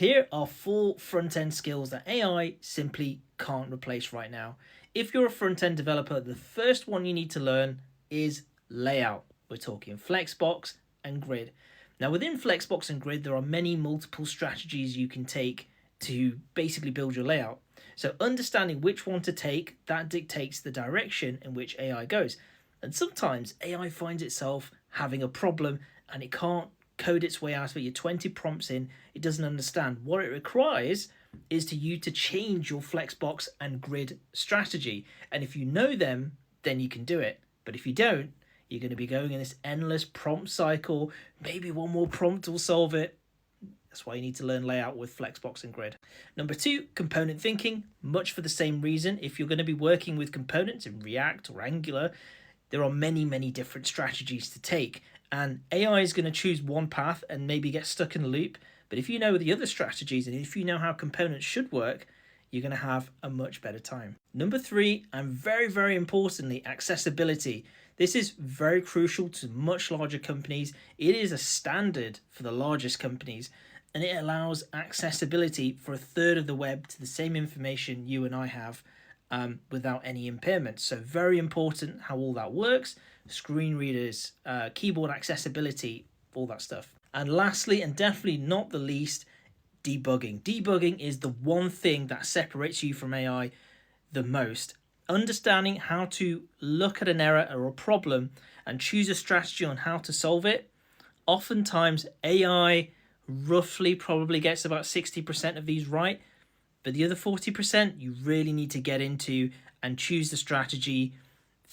Here are 4 front-end skills that AI simply can't replace right now. If you're a front-end developer, the first one you need to learn is layout. We're talking Flexbox and Grid. Now within Flexbox and Grid, there are many multiple strategies you can take to basically build your layout. So understanding which one to take, that dictates the direction in which AI goes. And sometimes AI finds itself having a problem and it can't code its way out of it. You're 20 prompts in, it doesn't understand. What it requires is to you to change your Flexbox and Grid strategy. And if you know them, then you can do it. But if you don't, you're going to be going in this endless prompt cycle. Maybe one more prompt will solve it. That's why you need to learn layout with Flexbox and Grid. Number 2, component thinking, much for the same reason. If you're going to be working with components in React or Angular, there are many, many different strategies to take. And AI is going to choose one path and maybe get stuck in a loop. But if you know the other strategies and if you know how components should work, you're going to have a much better time. Number 3, and very, very importantly, accessibility. This is very crucial to much larger companies. It is a standard for the largest companies, and it allows accessibility for a third of the web to the same information you and I have without any impairment. So very important how all that works. Screen readers, keyboard accessibility, all that stuff. And lastly, and definitely not the least, debugging. Debugging is the one thing that separates you from AI the most. Understanding how to look at an error or a problem and choose a strategy on how to solve it. Oftentimes AI roughly probably gets about 60% of these right, but the other 40% you really need to get into and choose the strategy,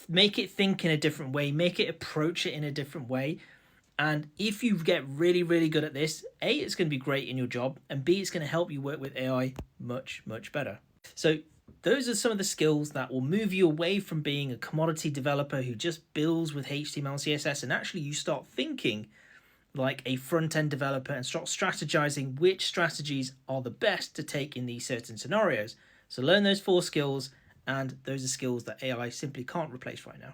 make it think in a different way, make it approach it in a different way. And if you get really, really good at this, A, it's going to be great in your job, and B, it's going to help you work with AI much, much better. So those are some of the skills that will move you away from being a commodity developer who just builds with HTML, CSS, and actually you start thinking like a front-end developer and start strategizing which strategies are the best to take in these certain scenarios. So learn those 4 skills, and those are skills that AI simply can't replace right now.